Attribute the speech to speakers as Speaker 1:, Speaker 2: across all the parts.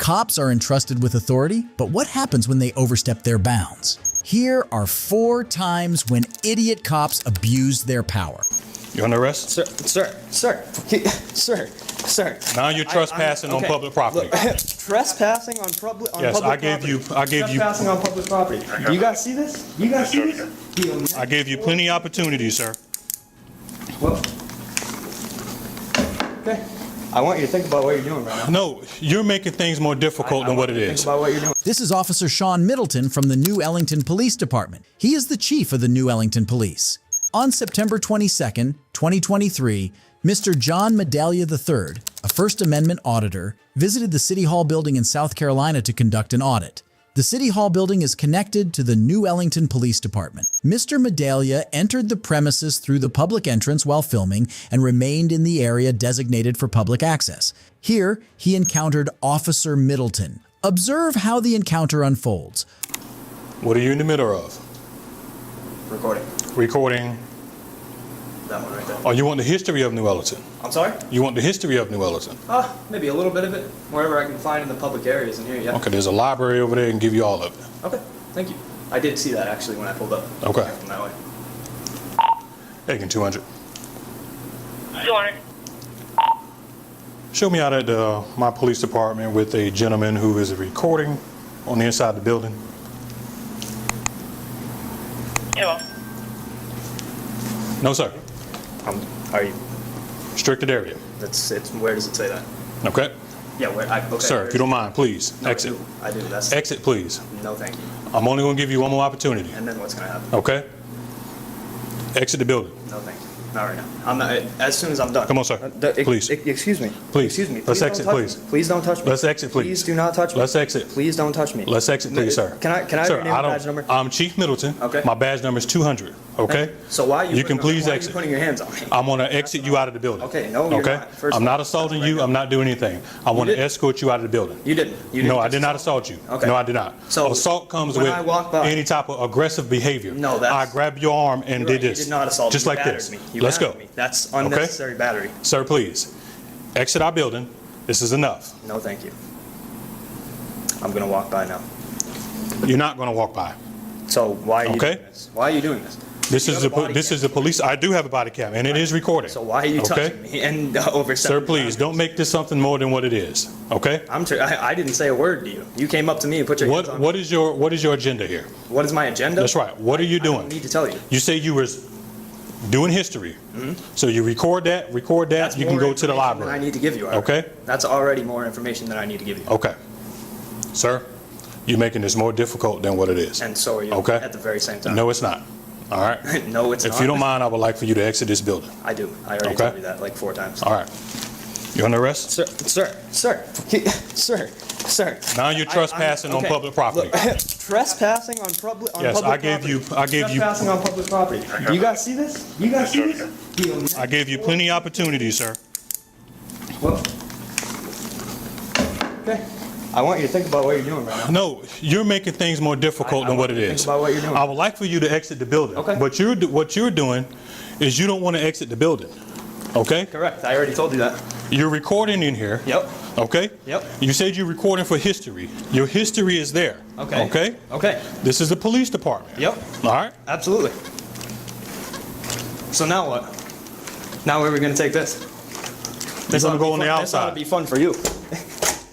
Speaker 1: Cops are entrusted with authority, but what happens when they overstep their bounds? Here are 4 times when idiot cops abused their power.
Speaker 2: You under arrest?
Speaker 3: Sir.
Speaker 2: Now you're trespassing on public property.
Speaker 3: Trespassing on public property?
Speaker 2: Yes, I gave you.
Speaker 3: Trespassing on public property. You guys see this?
Speaker 2: I gave you plenty of opportunities, sir.
Speaker 3: Well, okay. I want you to think about what you're doing right now.
Speaker 2: No, you're making things more difficult than what it is.
Speaker 3: Think about what you're doing.
Speaker 1: This is Officer Sean Middleton from the New Ellington Police Department. He is the chief of the New Ellington Police. On September 22nd, 2023, Mr. John Medallia III, a First Amendment auditor, visited the City Hall building in South Carolina to conduct an audit. The City Hall building is connected to the New Ellington Police Department. Mr. Medallia entered the premises through the public entrance while filming and remained in the area designated for public access. Here, he encountered Officer Middleton. Observe how the encounter unfolds.
Speaker 2: What are you in the middle of? Recording.
Speaker 3: That one right there.
Speaker 2: Oh, you want the history of New Ellington?
Speaker 3: I'm sorry?
Speaker 2: You want the history of New Ellington?
Speaker 3: Maybe a little bit of it. Wherever I can find in the public areas in here, yeah.
Speaker 2: Okay, there's a library over there and give you all of it.
Speaker 3: Okay, thank you. I did see that actually when I pulled up.
Speaker 2: Okay.
Speaker 3: From that way.
Speaker 2: Taking 200.
Speaker 4: 200.
Speaker 2: Show me out at my police department with a gentleman who is recording on the inside of the building.
Speaker 4: Hello.
Speaker 2: No, sir.
Speaker 3: Are you?
Speaker 2: Restricted area.
Speaker 3: Where does it say that?
Speaker 2: Okay.
Speaker 3: Yeah, okay.
Speaker 2: Sir, if you don't mind, please,
Speaker 3: No,
Speaker 2: exit.
Speaker 3: I do.
Speaker 2: Exit, please.
Speaker 3: No, thank you.
Speaker 2: I'm only going to give you one more opportunity.
Speaker 3: And then what's going to happen?
Speaker 2: Okay? Exit the building.
Speaker 3: No, thank you. Not right now. I'm not. As soon as I'm done.
Speaker 2: Come on, sir. Please.
Speaker 3: Excuse me.
Speaker 2: Please.
Speaker 3: Excuse me.
Speaker 2: Let's
Speaker 3: Please
Speaker 2: exit,
Speaker 3: don't touch
Speaker 2: please.
Speaker 3: me. Please don't touch me.
Speaker 2: Let's exit, please.
Speaker 3: Please do not touch me.
Speaker 2: Let's exit.
Speaker 3: Please don't touch me.
Speaker 2: Let's exit, please, sir.
Speaker 3: Can I have
Speaker 2: Sir,
Speaker 3: your name and badge number?
Speaker 2: I'm Chief Middleton.
Speaker 3: Okay.
Speaker 2: My badge number is 200. Okay?
Speaker 3: So why are you?
Speaker 2: You can please
Speaker 3: why are
Speaker 2: exit.
Speaker 3: you putting your hands on me?
Speaker 2: I'm going to exit you out of the building.
Speaker 3: Okay, no, you're
Speaker 2: Okay?
Speaker 3: not. First of
Speaker 2: I'm
Speaker 3: all,
Speaker 2: not assaulting
Speaker 3: that's
Speaker 2: you.
Speaker 3: right.
Speaker 2: I'm not doing anything. I want to
Speaker 3: did.
Speaker 2: escort you out of the building.
Speaker 3: You didn't. You didn't.
Speaker 2: No, I
Speaker 3: just
Speaker 2: did not assault you.
Speaker 3: Okay.
Speaker 2: No, I did not.
Speaker 3: So
Speaker 2: assault comes
Speaker 3: when
Speaker 2: with
Speaker 3: I walk by-
Speaker 2: any type of aggressive behavior.
Speaker 3: No, that's-
Speaker 2: I grabbed your arm and
Speaker 3: You're
Speaker 2: did
Speaker 3: right,
Speaker 2: this.
Speaker 3: You did not assault me.
Speaker 2: Just
Speaker 3: You
Speaker 2: like
Speaker 3: battered
Speaker 2: this.
Speaker 3: me. You
Speaker 2: Let's
Speaker 3: battered
Speaker 2: go.
Speaker 3: me. That's unnecessary battery.
Speaker 2: Sir, please. Exit our building. This is enough.
Speaker 3: No, thank you. I'm gonna walk by now.
Speaker 2: You're not going to walk by.
Speaker 3: So why are you
Speaker 2: Okay.
Speaker 3: doing this? Why are you doing this?
Speaker 2: This
Speaker 3: You
Speaker 2: is
Speaker 3: have a
Speaker 2: the
Speaker 3: body
Speaker 2: this
Speaker 3: cam.
Speaker 2: is the police. I do have a body cam, and it is recording.
Speaker 3: So why are you
Speaker 2: Okay?
Speaker 3: touching me and overstepping?
Speaker 2: Sir, please don't make this something more than what it is. Okay?
Speaker 3: I didn't say a word to you. You came up to me and put your hands on me.
Speaker 2: What is your agenda here?
Speaker 3: What is my agenda?
Speaker 2: That's right. What are you
Speaker 3: I don't
Speaker 2: doing?
Speaker 3: need to tell you.
Speaker 2: You say you were doing history. So you record that.
Speaker 3: That's
Speaker 2: You can
Speaker 3: more
Speaker 2: go to the
Speaker 3: information than
Speaker 2: library.
Speaker 3: I need to give you. Ira.
Speaker 2: Okay?
Speaker 3: That's already more information than I need to give you.
Speaker 2: Okay. Sir, you're making this more difficult than what it is.
Speaker 3: And so are you.
Speaker 2: Okay.
Speaker 3: At the very same time.
Speaker 2: No, it's not. All right?
Speaker 3: No, it's not.
Speaker 2: If you don't mind, I would like for you to exit this building.
Speaker 3: I do. I already
Speaker 2: Okay.
Speaker 3: told you that like 4 times.
Speaker 2: All right. You under arrest?
Speaker 3: Sir.
Speaker 2: Now you're trespassing on
Speaker 3: okay.
Speaker 2: public property.
Speaker 3: Look, trespassing on public
Speaker 2: Yes,
Speaker 3: public
Speaker 2: I gave
Speaker 3: property.
Speaker 2: you
Speaker 3: Trespassing on public property. Do you guys see this? You guys see this?
Speaker 2: I gave you plenty of opportunities, sir.
Speaker 3: Well, okay. I want you to think about what you're doing right now.
Speaker 2: No, you're making things more difficult
Speaker 3: I
Speaker 2: than what
Speaker 3: want
Speaker 2: it
Speaker 3: you to
Speaker 2: is.
Speaker 3: think about what you're doing.
Speaker 2: I would like for you to exit the building.
Speaker 3: Okay.
Speaker 2: But what you're doing is you don't want to exit the building. Okay?
Speaker 3: Correct. I already told you that.
Speaker 2: You're recording in here.
Speaker 3: Yep.
Speaker 2: Okay?
Speaker 3: Yep.
Speaker 2: You said you're recording for history. Your history is there.
Speaker 3: Okay.
Speaker 2: Okay?
Speaker 3: Okay.
Speaker 2: This is the police department.
Speaker 3: Yep.
Speaker 2: All right?
Speaker 3: Absolutely. So now what? Now where are we going to take this?
Speaker 2: You're going to go on the
Speaker 3: This ought to
Speaker 2: outside.
Speaker 3: be fun for you.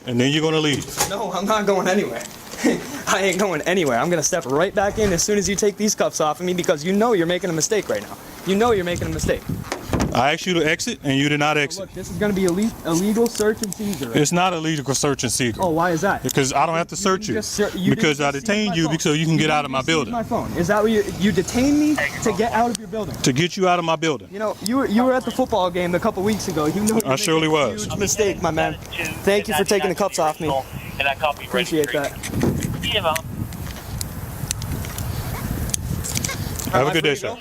Speaker 2: And then you're going to leave.
Speaker 3: No, I'm not going anywhere. I ain't going anywhere. I'm going to step right back in as soon as you take these cuffs off of me because you know you're making a mistake right now. You know you're making a mistake.
Speaker 2: I asked you to exit, and you did not exit.
Speaker 3: Look, this is going to be illegal search and seizure.
Speaker 2: It's not illegal search and seizure.
Speaker 3: Oh, why is that?
Speaker 2: Because I don't have to search you. Because I detained you so you can get out of my building.
Speaker 3: My phone. Is that what you detained me to get out of your building?
Speaker 2: To get you out of my building.
Speaker 3: You know, you were at the football game a couple weeks ago. You know
Speaker 2: I surely was.
Speaker 3: Huge mistake, my man. Thank you for taking the cuffs off me. Appreciate that.
Speaker 2: Have a good day, sir.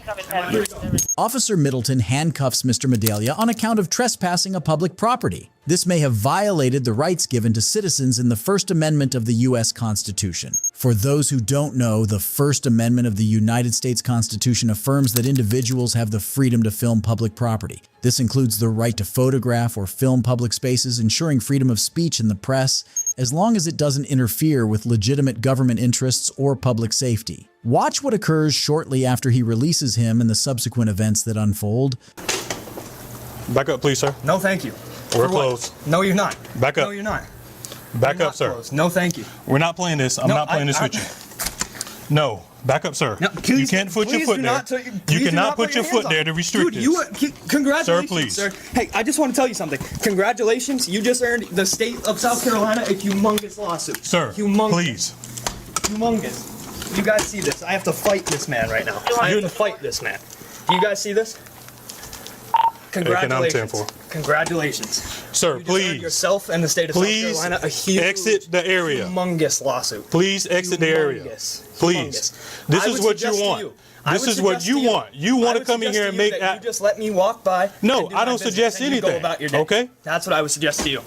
Speaker 1: Officer Middleton handcuffs Mr. Medallia on account of trespassing a public property. This may have violated the rights given to citizens in the First Amendment of the U.S. Constitution. For those who don't know, the First Amendment of the United States Constitution affirms that individuals have the freedom to film public property. This includes the right to photograph or film public spaces, ensuring freedom of speech in the press, as long as it doesn't interfere with legitimate government interests or public safety. Watch what occurs shortly after he releases him and the subsequent events that unfold.
Speaker 2: Back up, please, sir.
Speaker 3: No, thank you.
Speaker 2: We're
Speaker 3: For what?
Speaker 2: closed.
Speaker 3: No, you're not.
Speaker 2: Back up.
Speaker 3: No, you're not.
Speaker 2: Back
Speaker 3: You're
Speaker 2: up,
Speaker 3: not
Speaker 2: sir.
Speaker 3: closed. No, thank you.
Speaker 2: We're not playing this. I'm
Speaker 3: No,
Speaker 2: not playing this with you. No. Back up, sir.
Speaker 3: No, please,
Speaker 2: you can't put your
Speaker 3: please
Speaker 2: foot
Speaker 3: do
Speaker 2: there.
Speaker 3: not
Speaker 2: You
Speaker 3: please do
Speaker 2: cannot
Speaker 3: not
Speaker 2: put your
Speaker 3: hands
Speaker 2: foot
Speaker 3: on
Speaker 2: there
Speaker 3: me.
Speaker 2: to restrict
Speaker 3: Dude,
Speaker 2: this.
Speaker 3: congratulations,
Speaker 2: Sir, please.
Speaker 3: Hey, I just want to tell you something. Congratulations, you just earned the state of South Carolina a humongous lawsuit.
Speaker 2: Sir,
Speaker 3: humongous.
Speaker 2: please.
Speaker 3: Humongous. You guys see this? I have to fight this man right now. I have to fight this man. Do you guys see this? Congratulations.
Speaker 2: 10-4.
Speaker 3: Congratulations.
Speaker 2: Sir,
Speaker 3: You just earned
Speaker 2: please.
Speaker 3: yourself and the state of South
Speaker 2: Please
Speaker 3: Carolina a huge,
Speaker 2: exit the area.
Speaker 3: humongous lawsuit.
Speaker 2: Please exit the area.
Speaker 3: Humongous.
Speaker 2: Please.
Speaker 3: Humongous.
Speaker 2: This
Speaker 3: I
Speaker 2: is
Speaker 3: would
Speaker 2: what you
Speaker 3: suggest to
Speaker 2: want.
Speaker 3: you- I
Speaker 2: This
Speaker 3: would
Speaker 2: is what
Speaker 3: suggest
Speaker 2: you
Speaker 3: to
Speaker 2: want. You want
Speaker 3: I
Speaker 2: to
Speaker 3: would
Speaker 2: come in
Speaker 3: suggest
Speaker 2: here
Speaker 3: to
Speaker 2: and
Speaker 3: you
Speaker 2: make.
Speaker 3: that you just let me walk by.
Speaker 2: No,
Speaker 3: and do
Speaker 2: I
Speaker 3: my
Speaker 2: don't
Speaker 3: business
Speaker 2: suggest
Speaker 3: and you go
Speaker 2: anything,
Speaker 3: about your day.
Speaker 2: okay?
Speaker 3: That's what I would suggest to you.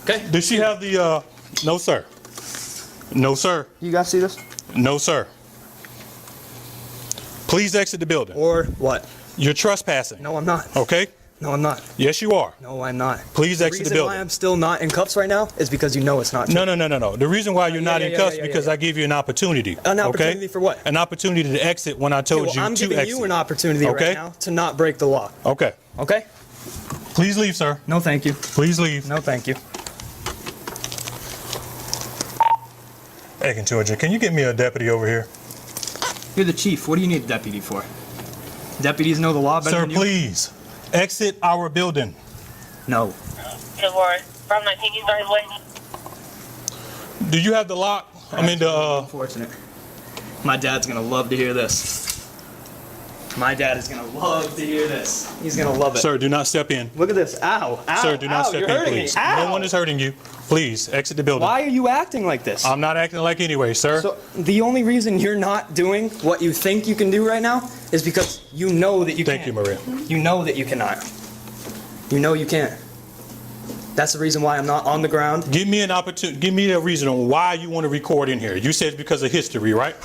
Speaker 3: Okay?
Speaker 2: Does she have the? No, sir. No, sir.
Speaker 3: You guys see this?
Speaker 2: No, sir. Please exit the building.
Speaker 3: Or what?
Speaker 2: You're trespassing.
Speaker 3: No, I'm not.
Speaker 2: Okay?
Speaker 3: No, I'm not.
Speaker 2: Yes, you are.
Speaker 3: No, I'm not.
Speaker 2: Please exit the
Speaker 3: The reason
Speaker 2: building.
Speaker 3: why I'm still not in cuffs right now is because you know it's not true.
Speaker 2: No. The reason why you're not in cuffs is because
Speaker 3: yeah.
Speaker 2: I gave you an opportunity.
Speaker 3: An opportunity
Speaker 2: okay?
Speaker 3: for what?
Speaker 2: An opportunity to exit when I told
Speaker 3: Okay, well,
Speaker 2: you
Speaker 3: I'm
Speaker 2: to
Speaker 3: giving
Speaker 2: exit.
Speaker 3: you an opportunity
Speaker 2: Okay?
Speaker 3: right now to not break the law.
Speaker 2: Okay.
Speaker 3: Okay?
Speaker 2: Please leave, sir.
Speaker 3: No, thank you.
Speaker 2: Please leave.
Speaker 3: No, thank you.
Speaker 2: Hey, Georgia, can you get me a deputy over here?
Speaker 3: You're the chief. What do you need a deputy for? Deputies know the law better
Speaker 2: Sir,
Speaker 3: than you?
Speaker 2: please. Exit our building.
Speaker 3: No.
Speaker 4: Good Lord. From 19 you started away.
Speaker 2: Do you have the lock? I mean,
Speaker 3: Unfortunate. My dad's gonna love to hear this. My dad is gonna love to hear this. He's gonna love it.
Speaker 2: Sir, do not step in.
Speaker 3: Look at this. Ow. Ow.
Speaker 2: Sir, do not
Speaker 3: ow,
Speaker 2: step
Speaker 3: you're
Speaker 2: in,
Speaker 3: hurting
Speaker 2: please.
Speaker 3: Me. Ow.
Speaker 2: No one is hurting you. Please, exit the building.
Speaker 3: Why are you acting like this?
Speaker 2: I'm not acting like anyway, sir.
Speaker 3: So the only reason you're not doing what you think you can do right now is because you know that you can't.
Speaker 2: Thank you, Maria.
Speaker 3: You know that you cannot. You know you can't. That's the reason why I'm not on the ground.
Speaker 2: Give me an opportunity. Give me a reason on why you want to record in here. You said it's because of history, right?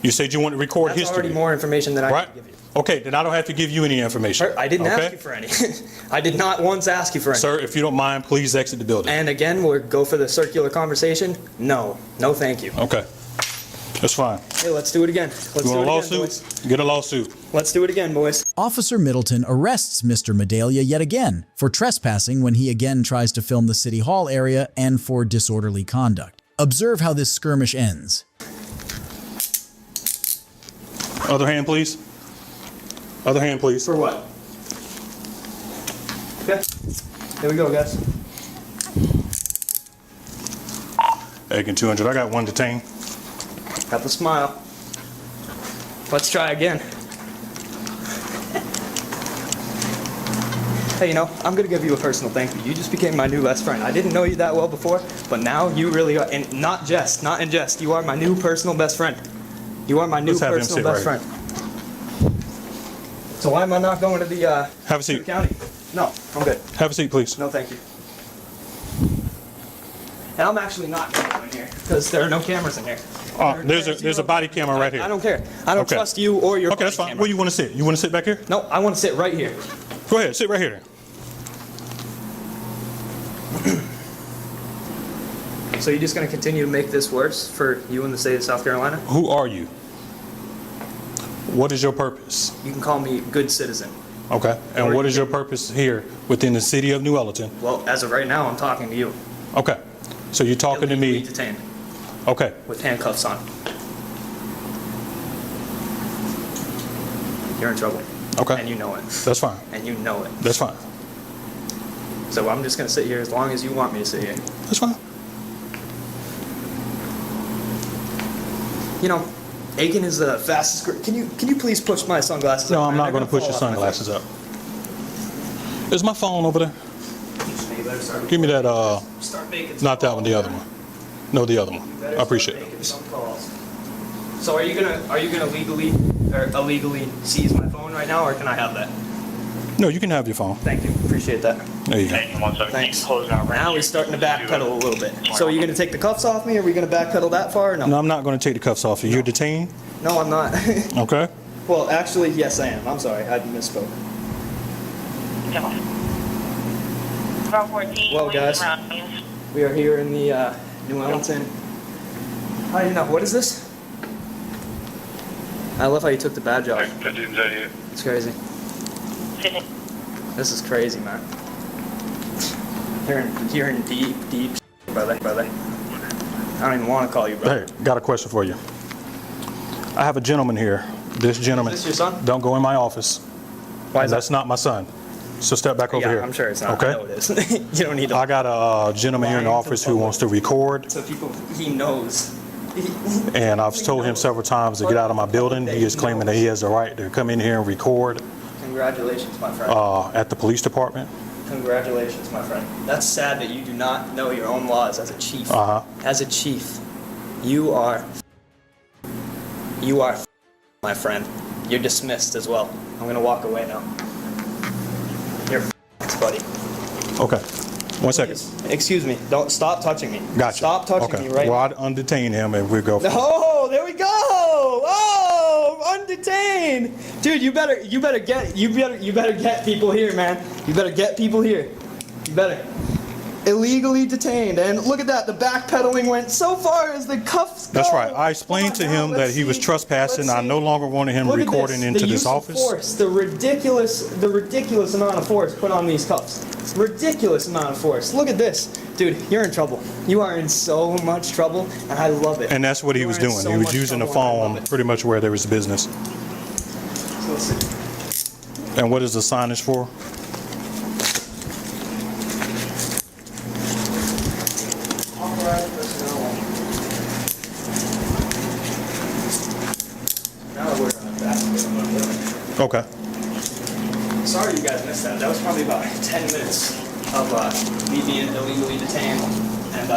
Speaker 2: You said you want to record
Speaker 3: That's
Speaker 2: history.
Speaker 3: already more information than I
Speaker 2: Right?
Speaker 3: can give you.
Speaker 2: Okay, then I don't have to give you any information.
Speaker 3: I didn't
Speaker 2: okay?
Speaker 3: ask you for any. I did not once ask you for any.
Speaker 2: Sir, if you don't mind, please exit the building.
Speaker 3: And again, we'll go for the circular conversation. No. No, thank you.
Speaker 2: Okay. That's fine.
Speaker 3: Hey, let's do it again. Let's
Speaker 2: You
Speaker 3: do
Speaker 2: want
Speaker 3: it
Speaker 2: a
Speaker 3: again, boys.
Speaker 2: lawsuit? Get a lawsuit.
Speaker 3: Let's do it again, boys.
Speaker 1: Officer Middleton arrests Mr. Medaglia yet again for trespassing when he again tries to film the City Hall area and for disorderly conduct. Observe how this skirmish ends.
Speaker 2: Other hand, please. Other hand, please.
Speaker 3: For what? Okay. Here we go, guys.
Speaker 2: Egg 200. I got one detained.
Speaker 3: Got the smile. Let's try again. Hey, you know, I'm gonna give you a personal thank you. You just became my new best friend. I didn't know you that well before, but now you really are, and not in jest, you are my new personal best friend. You are my new
Speaker 2: Let's have him
Speaker 3: personal
Speaker 2: sit
Speaker 3: best
Speaker 2: right
Speaker 3: friend. So why am I not going to the,
Speaker 2: Have a
Speaker 3: to the
Speaker 2: seat.
Speaker 3: county? No, I'm good.
Speaker 2: Have a seat, please.
Speaker 3: No, thank you. And I'm actually not going to go in here, because there are no cameras in here.
Speaker 2: There's a body camera right here.
Speaker 3: I don't care. I don't
Speaker 2: Okay.
Speaker 3: trust you or your
Speaker 2: Okay, that's
Speaker 3: body
Speaker 2: fine.
Speaker 3: camera.
Speaker 2: Where you want to sit? You want to sit back here?
Speaker 3: No, I want to sit right here.
Speaker 2: Go ahead. Sit right here.
Speaker 3: So you're just going to continue to make this worse for you in the state of South Carolina?
Speaker 2: Who are you? What is your purpose?
Speaker 3: You can call me good citizen.
Speaker 2: Okay. And what is your purpose here within the city of New Ellerton?
Speaker 3: Well, as of right now, I'm talking to you.
Speaker 2: Okay. So you're talking to
Speaker 3: Illegally
Speaker 2: me.
Speaker 3: detained
Speaker 2: Okay.
Speaker 3: with handcuffs on. You're in trouble.
Speaker 2: Okay.
Speaker 3: And you know it.
Speaker 2: That's fine.
Speaker 3: And you know it.
Speaker 2: That's fine.
Speaker 3: So I'm just going to sit here as long as you want me to sit here.
Speaker 2: That's fine.
Speaker 3: You know, Aiken is the fastest. Can you please push my sunglasses
Speaker 2: No,
Speaker 3: up?
Speaker 2: I'm
Speaker 3: man?
Speaker 2: not going to
Speaker 3: They're
Speaker 2: push your
Speaker 3: fall off my
Speaker 2: sunglasses up. Is my phone over there?
Speaker 3: face. You better start
Speaker 2: Give me that,
Speaker 3: Start making some
Speaker 2: not that one, the
Speaker 3: calls.
Speaker 2: other one. No, the other one.
Speaker 3: You better
Speaker 2: I appreciate
Speaker 3: start
Speaker 2: it.
Speaker 3: making some calls. So are you gonna legally or illegally seize my phone right now, or can I have that?
Speaker 2: No, you can have your phone.
Speaker 3: Thank you. Appreciate that.
Speaker 2: There you go.
Speaker 3: Thanks. Now we're starting to backpedal a little bit. So are you gonna take the cuffs off me? Are we gonna backpedal that far? Or no.
Speaker 2: No, I'm not going to take the cuffs off you. You're detained?
Speaker 3: No, I'm not.
Speaker 2: Okay.
Speaker 3: Well, actually, yes, I am. I'm sorry. I misspoke.
Speaker 4: About 14.
Speaker 3: Well, guys. We are here in the New Ellington. How do you know? What is this? I love how you took the badge off. It's crazy. This is crazy, man. You're in deep shit, brother. I don't even want to call you brother.
Speaker 2: Hey, got a question for you. I have a gentleman here. This gentleman.
Speaker 3: Is this your son?
Speaker 2: Don't go in my office.
Speaker 3: Why is that?
Speaker 2: That's not my son. So step back over
Speaker 3: Yeah,
Speaker 2: here.
Speaker 3: I'm sure it's not.
Speaker 2: Okay.
Speaker 3: I know it is. You don't need to.
Speaker 2: I got a gentleman here in the office who wants to record,
Speaker 3: So people, he knows.
Speaker 2: and I've told him several times to get out of my building. He is claiming that he has the right to come in here and record
Speaker 3: Congratulations, my friend.
Speaker 2: at the police department.
Speaker 3: Congratulations, my friend. That's sad that you do not know your own laws as a chief. As a chief, you are, my friend. You're dismissed as well. I'm gonna walk away now. You're buddy.
Speaker 2: Okay. 1 second.
Speaker 3: Excuse me. Don't stop touching me.
Speaker 2: Gotcha.
Speaker 3: Stop touching me right
Speaker 2: Well,
Speaker 3: now.
Speaker 2: I'd undetain him and we'll go.
Speaker 3: Oh, there we go. Oh, undetained. Dude, you better get people here, man. You better get people here. You better. Illegally detained, and look at that. The backpedaling went so far as the cuffs go.
Speaker 2: That's right. I explained to him that he was trespassing. I no longer wanted him recording into this office.
Speaker 3: Force, the ridiculous amount of force put on these cuffs. Ridiculous amount of force. Look at this. Dude, you're in trouble. You are in so much trouble, and I love it.
Speaker 2: And that's what he was doing. He was using the phone pretty much where there was business.
Speaker 3: So let's see.
Speaker 2: And what is the signage for?
Speaker 3: Authorized personnel. Now that we're on the back,
Speaker 2: Okay.
Speaker 3: sorry you guys missed that. That was probably about 10 minutes of me being illegally detained and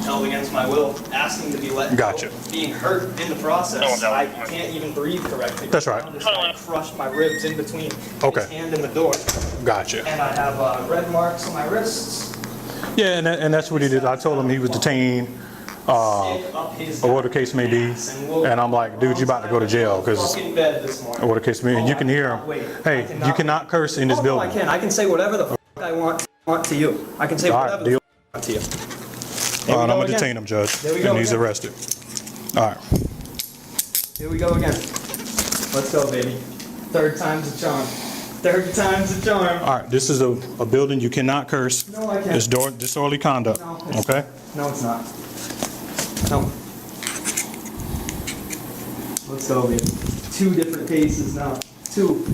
Speaker 3: held against my will, asking to be let go,
Speaker 2: Gotcha.
Speaker 3: being hurt in the process. I can't even breathe correctly.
Speaker 2: That's right.
Speaker 3: This guy crushed my ribs in between
Speaker 2: Okay.
Speaker 3: his hand and the door.
Speaker 2: Gotcha.
Speaker 3: And I have red marks on my wrists.
Speaker 2: Yeah, and that's what he did. I told him he was detained, or what the case may be. And I'm like, dude, you about to go to jail because, or what the case may be. And you can hear him. Hey, you cannot curse in this
Speaker 3: No,
Speaker 2: building.
Speaker 3: I can. I can say whatever the f I want to you. I can say
Speaker 2: All
Speaker 3: whatever
Speaker 2: right,
Speaker 3: the
Speaker 2: deal.
Speaker 3: f I want to you.
Speaker 2: All right, I'm
Speaker 3: go
Speaker 2: gonna
Speaker 3: again.
Speaker 2: detain him, Judge,
Speaker 3: There we go
Speaker 2: and he's
Speaker 3: again.
Speaker 2: arrested. All right.
Speaker 3: Here we go again. Let's go, baby. Third time's a charm. Third time's a charm.
Speaker 2: All right, this is a building you cannot curse.
Speaker 3: No, I can't.
Speaker 2: It's disorderly conduct.
Speaker 3: No, it's-
Speaker 2: Okay.
Speaker 3: No, it's not. No. Let's go, baby. Two different cases now. Two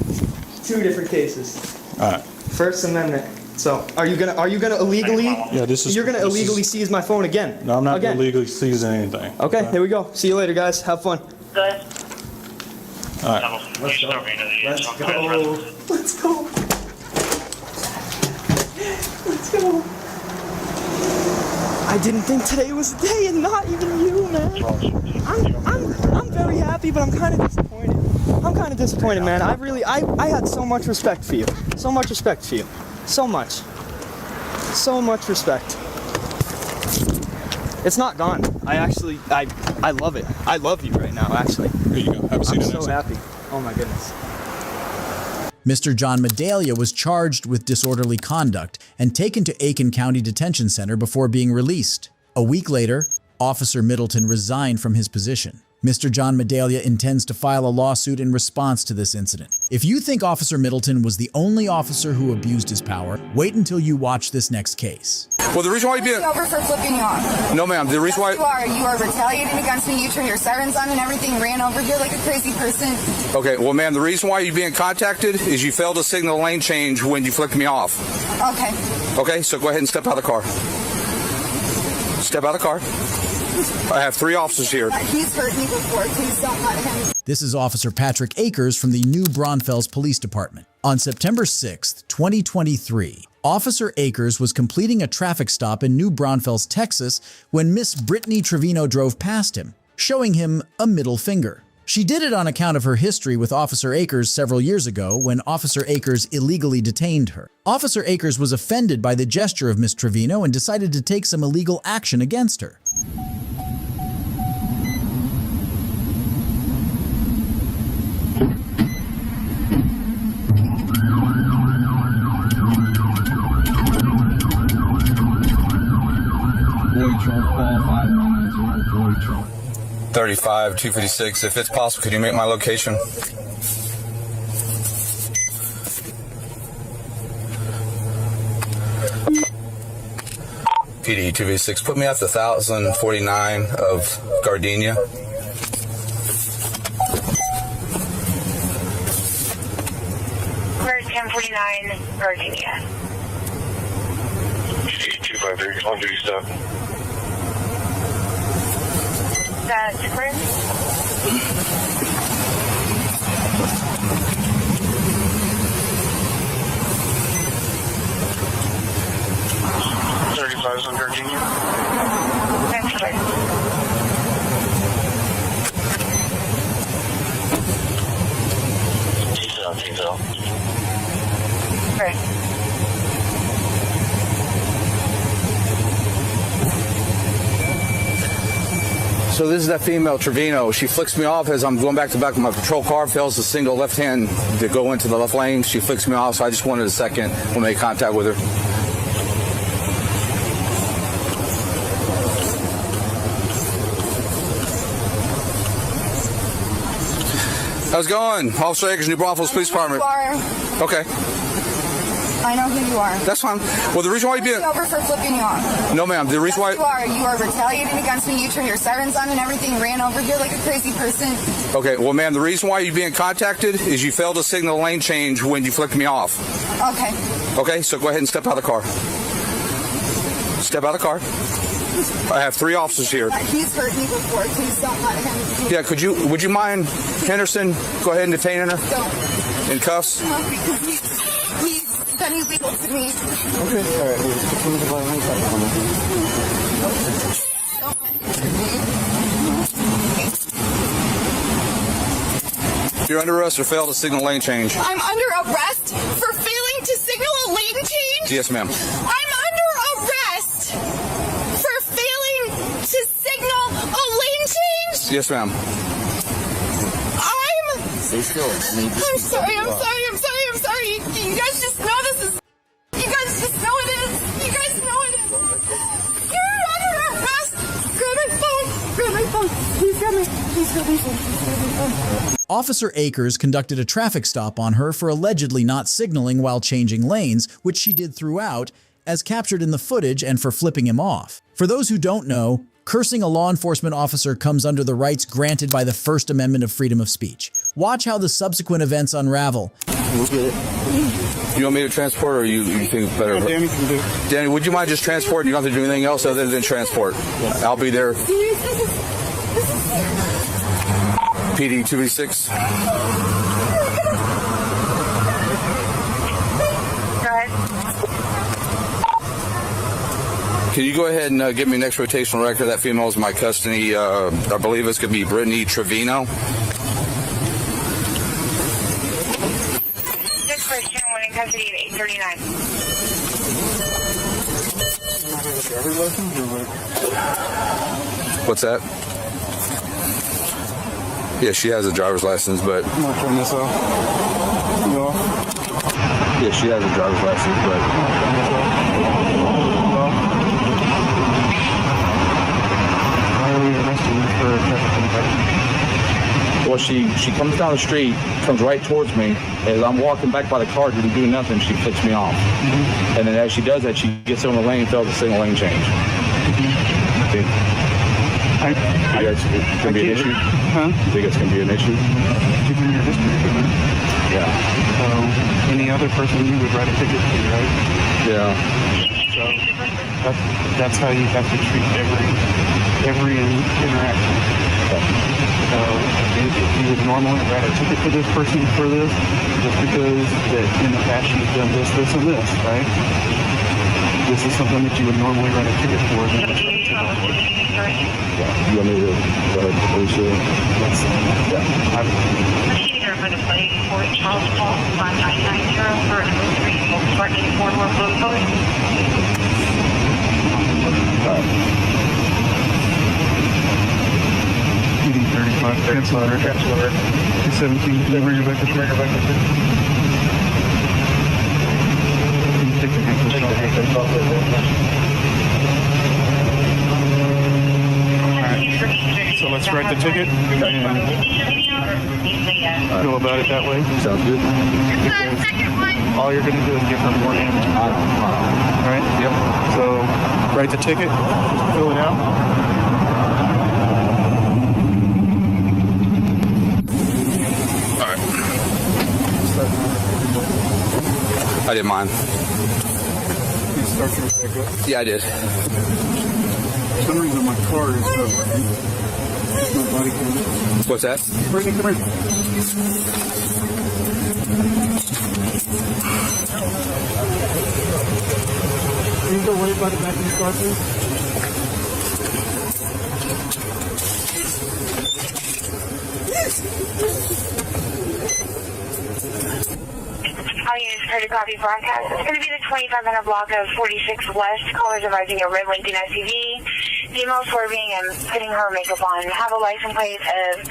Speaker 3: different cases.
Speaker 2: All right.
Speaker 3: First Amendment. So, are you gonna illegally?
Speaker 2: Yeah, this is.
Speaker 3: You're gonna
Speaker 2: this is-
Speaker 3: illegally seize my phone again.
Speaker 2: No, I'm not
Speaker 3: again.
Speaker 2: illegally seizing anything.
Speaker 3: Okay, here we go. See you later, guys. Have fun.
Speaker 4: Good.
Speaker 2: All right.
Speaker 3: Let's go. Let's go. Let's go. I didn't think today was the day, and not even you, man. I'm very happy, but I'm kind of disappointed. I'm kind of disappointed, man. I had so much respect for you. So much respect for you. So much. So much respect. It's not gone. I love it. I love you right now, actually.
Speaker 2: Here you go. Have a seat.
Speaker 3: I'm so happy. Oh my goodness.
Speaker 1: Mr. John Medaglia was charged with disorderly conduct and taken to Aiken County Detention Center before being released. A week later, Officer Middleton resigned from his position. Mr. John Medaglia intends to file a lawsuit in response to this incident. If you think Officer Middleton was the only officer who abused his power, wait until you watch this next case.
Speaker 5: Well, the reason why you being
Speaker 6: over for flipping you off.
Speaker 5: no, ma'am. The reason why
Speaker 6: You are retaliating against me. You turned your sirens on and everything, ran over here like a crazy person.
Speaker 5: okay, well, ma'am, the reason why you're being contacted is you failed to signal lane change when you flicked me off.
Speaker 6: Okay.
Speaker 5: Okay, so go ahead and step out of the car. Step out of the car. I have 3 officers here.
Speaker 6: He's hurt me before. Please don't let him.
Speaker 1: This is Officer Patrick Akers from the New Braunfels Police Department. On September 6, 2023, Officer Akers was completing a traffic stop in New Braunfels, Texas, when Miss Brittany Trevino drove past him, showing him a middle finger. She did it on account of her history with Officer Akers several years ago when Officer Akers illegally detained her. Officer Akers was offended by the gesture of Miss Trevino and decided to take some illegal action against her.
Speaker 7: Boy, Charles qualified.
Speaker 5: 35, 256. If it's possible, could you make my location? PD 256. Put me at the 1049 of Gardenia.
Speaker 4: Where's 1049 Gardenia?
Speaker 7: 253 on duty stop.
Speaker 4: That's Chris.
Speaker 7: Is on Gardenia.
Speaker 4: That's Chris.
Speaker 7: T-Cell.
Speaker 4: Right.
Speaker 5: So this is that female, Trevino. She flicks me off as I'm going back to back of my patrol car, fails the single left hand to go into the left lane. She flicks me off, so I just wanted a second to make contact with her. How's it going? Officer Akers, New Braunfels Police Department. Okay.
Speaker 6: I know who you are.
Speaker 5: That's fine. Well, the reason why you being...
Speaker 6: Over for flipping you off.
Speaker 5: No, ma'am. The reason why...
Speaker 6: You are retaliating against me. You turned your sirens on and everything, ran over here like a crazy person.
Speaker 5: Okay, well, ma'am, the reason why you're being contacted is you failed to signal lane change when you flicked me off.
Speaker 6: Okay.
Speaker 5: Okay, so go ahead and step out of the car. Step out of the car. I have 3 officers here.
Speaker 6: He's hurt me before. Please don't let him.
Speaker 5: Yeah, would you mind, Henderson, go ahead and detain her?
Speaker 6: Don't.
Speaker 5: In cuffs?
Speaker 6: No, because he's done illegal to me.
Speaker 5: Okay, all right. You're under arrest for failed to signal lane change.
Speaker 6: I'm under arrest for failing to signal a lane change?
Speaker 5: Yes, ma'am.
Speaker 6: I'm under arrest for failing to signal a lane change?
Speaker 5: Yes, ma'am.
Speaker 6: I'm sorry. You guys just know this is... You guys just know it is. You're under arrest. Grab my phone. Please grab my phone.
Speaker 1: Officer Akers conducted a traffic stop on her for allegedly not signaling while changing lanes, which she did throughout, as captured in the footage, and for flipping him off. For those who don't know, cursing a law enforcement officer comes under the rights granted by the First Amendment of freedom of speech. Watch how the subsequent events unravel.
Speaker 5: We'll get it. You want me to transport, or you think it's better?
Speaker 7: Yeah, Danny can do it.
Speaker 5: Danny, would you mind just transporting? You don't have to do anything else other than transport. Yes. I'll be there. PD 286.
Speaker 4: Go ahead.
Speaker 5: Can you go ahead and give me an next rotational record? That female is in my custody. I believe it's going to be Brittany Trevino.
Speaker 4: This Christian, one in custody at 839.
Speaker 5: What's that? Yeah, she has a driver's license, but...
Speaker 7: I'm going to turn this off.
Speaker 5: Yeah, she has a driver's license, but...
Speaker 7: Why are we arresting you for traffic infraction?
Speaker 8: Well, she comes down the street, comes right towards me. As I'm walking back by the car to do nothing, she flicks me off. Mm-hmm. And then as she does that, she gets on the lane, fails the signal lane change.
Speaker 7: Mm-hmm.
Speaker 8: Okay. You guys, it's going to be an issue?
Speaker 7: Huh?
Speaker 8: You think it's going to be an issue?
Speaker 7: Given your history.
Speaker 8: Yeah.
Speaker 7: So any other person you would write a ticket to, right?
Speaker 8: Yeah.
Speaker 7: So that's how you have to treat every interaction. So if you would normally write a ticket to this person for this, just because that in the past you've done this, this, and this, right? This is something that you would normally write a ticket for. Then it's write a ticket for.
Speaker 8: You want me to go ahead and police you?
Speaker 7: Yes. Yeah.
Speaker 4: Proceeding are going to play for Charles Paul 5990 for an 03 Volkswagen 4-door blue color.
Speaker 7: PD 35, cancel order. 217, bring her back to Can you take the handcuffs off? Alright, so let's write the ticket and go about it that way.
Speaker 8: Sounds good.
Speaker 7: All you're going to do is give her more ammo. All right?
Speaker 8: Yep.
Speaker 7: So write the ticket, fill it out.
Speaker 5: I didn't mind.
Speaker 7: You start your back up.
Speaker 5: Yeah, I did.
Speaker 7: For some reason my car is my body camera.
Speaker 5: What's that?
Speaker 7: Brittany, come here. Can you go right by the back of your car, please?
Speaker 4: All units heard a copy broadcast. It's going to be the 2500 block of 46 West. Callers advising a red Lincoln SUV. Female swerving and putting her makeup on. Have a license plate of